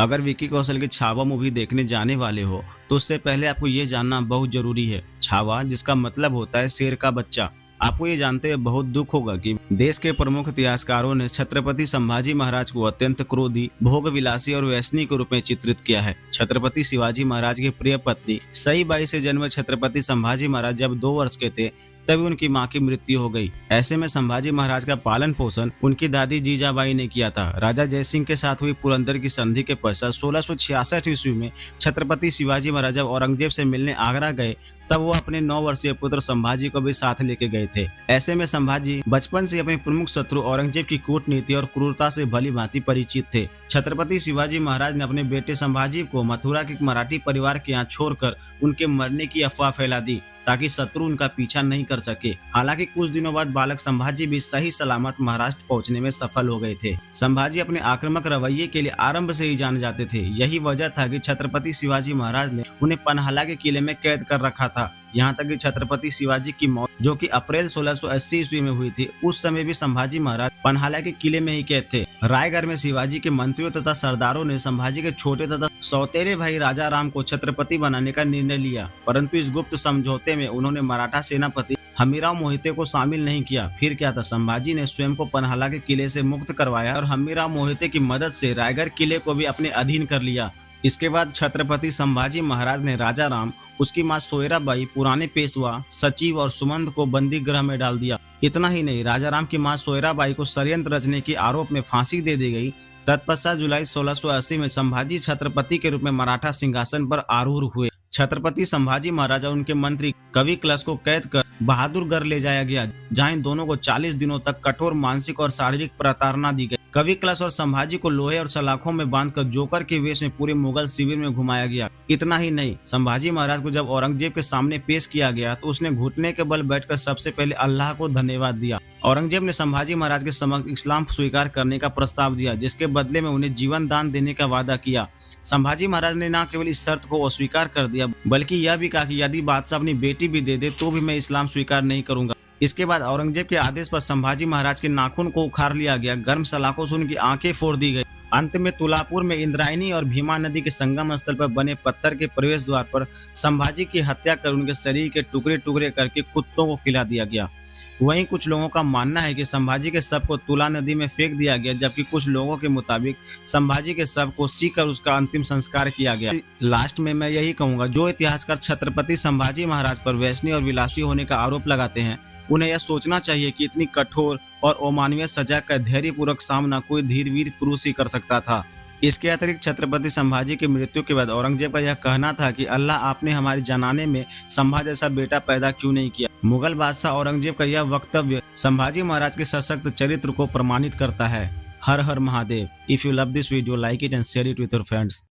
अगर विकी कौशल की छावा मूवी देखने जाने वाले हो तो उससे पहले आपको ये जानना बहुत जरूरी है। छावा जिसका मतलब होता है शेर का बच्चा। आपको ये जानते हुए बहुत दुख होगा कि देश के प्रमुख इतिहासकारों ने छत्रपति संभाजी महाराज को अत्यंत क्रोधी, भोगविलासी और व्यसनी के रूप में चित्रित किया है। छत्रपति शिवाजी महाराज की प्रिय पत्नी सईबाई से जन्मे छत्रपति संभाजी महाराज जब 2 वर्ष के थे तभी उनकी मां की मृत्यु हो गई। ऐसे में संभाजी महाराज का पालन पोषण उनकी दादी जीजाबाई ने किया था। राजा जयसिंह के साथ हुई पुरंदर की संधि के पश्चात 1666 ईस्वी में छत्रपति शिवाजी महाराज जब औरंगजेब से मिलने आगरा गए तब वो अपने 9 वर्षीय पुत्र संभाजी को भी साथ लेके गए थे। ऐसे में संभाजी बचपन से अपने प्रमुख शत्रु औरंगजेब की कूटनीति और क्रूरता से भली भांति परिचित थे। छत्रपति शिवाजी महाराज ने अपने बेटे संभाजी को मथुरा के मराठी परिवार के यहाँ छोड़कर उनके मरने की अफवाह फैला दी ताकि शत्रु उनका पीछा नहीं कर सके। हालांकि कुछ दिनों बाद बालक संभाजी भी सही सलामत महाराष्ट्र पहुंचने में सफल हो गए थे। संभाजी अपने आक्रामक रवैये के लिए आरंभ से ही जाने जाते थे। यही वजह था कि छत्रपति शिवाजी महाराज ने उन्हें पन्हाला के किले में कैद कर रखा था। यहाँ तक कि छत्रपति शिवाजी की मौत जो कि अप्रैल 1680 ईस्वी में हुई थी, उस समय भी संभाजी महाराज पन्हाला के किले में ही कैद थे। रायगढ़ में शिवाजी के मंत्रियों तथा सरदारों ने संभाजी के छोटे तथा सौतेरे भाई राजा राम को छत्रपति बनाने का निर्णय लिया, परंतु इस गुप्त समझौते में उन्होंने मराठा सेनापति हमीराव मोहिते को शामिल नहीं किया। फिर क्या था, संभाजी ने स्वयं को पन्हाला के किले से मुक्त करवाया और हमीराव मोहिते की मदद से रायगढ़ किले को भी अपने अधीन कर लिया। इसके बाद छत्रपति संभाजी महाराज ने राजा राम, उसकी मां सोयराबाई, पुराने पेशवा, सचिव और सुमंत को बंदी गृह में डाल दिया। इतना ही नहीं, राजा राम की मां सोयराबाई को षड्यंत्र रचने के आरोप में फांसी दे दी गई। तत्पश्चात जुलाई 1680 में संभाजी छत्रपति के रूप में मराठा सिंहासन पर आरूढ़ हुए। छत्रपति संभाजी महाराज और उनके मंत्री कवि क्लश को कैद कर बहादुरगढ़ ले जाया गया, जहां इन दोनों को 40 दिनों तक कठोर मानसिक और शारीरिक प्रताड़ना दी गई। कवि क्लश और संभाजी को लोहे और सलाखों में बांधकर जोकर के वेश में पूरे मुगल शिविर में घुमाया गया। इतना ही नहीं, संभाजी महाराज को जब औरंगजेब के सामने पेश किया गया तो उसने घुटने के बल बैठकर सबसे पहले अल्लाह को धन्यवाद दिया। औरंगजेब ने संभाजी महाराज के समक्ष इस्लाम स्वीकार करने का प्रस्ताव दिया, जिसके बदले में उन्हें जीवन दान देने का वादा किया। संभाजी महाराज ने न केवल इस शर्त को अस्वीकार कर दिया, बल्कि यह भी कहा कि यदि बादशाह अपनी बेटी भी दे दे तो भी मैं इस्लाम स्वीकार नहीं करूंगा। इसके बाद औरंगजेब के आदेश पर संभाजी महाराज के नाखून को उखाड़ लिया गया, गर्म सलाखों से उनकी आंखें फोड़ दी गई। अंत में तुलापुर में इंद्रायणी और भीमा नदी के संगम स्थल पर बने पत्थर के प्रवेश द्वार पर संभाजी की हत्या कर उनके शरीर के टुकड़े टुकड़े करके कुत्तों को खिला दिया गया। वहीं कुछ लोगों का मानना है कि संभाजी के शव को तुला नदी में फेंक दिया गया, जबकि कुछ लोगों के मुताबिक संभाजी के शव को सीकर उसका अंतिम संस्कार किया गया। लास्ट में मैं यही कहूंगा, जो इतिहासकार छत्रपति संभाजी महाराज पर व्यसनी और विलासी होने का आरोप लगाते हैं, उन्हें यह सोचना चाहिए कि इतनी कठोर और अमानवीय सजा का धैर्यपूर्वक सामना कोई धीरवीर पुरुष ही कर सकता था। इसके अतिरिक्त छत्रपति संभाजी की मृत्यु के बाद औरंगजेब का यह कहना था कि अल्लाह, आपने हमारे जनाने में संभा जैसा बेटा पैदा क्यों नहीं किया। मुगल बादशाह औरंगजेब का यह वक्तव्य संभाजी महाराज के सशक्त चरित्र को प्रमाणित करता है। Har Har Mahadev. If you love this video, like it and share it with your friends.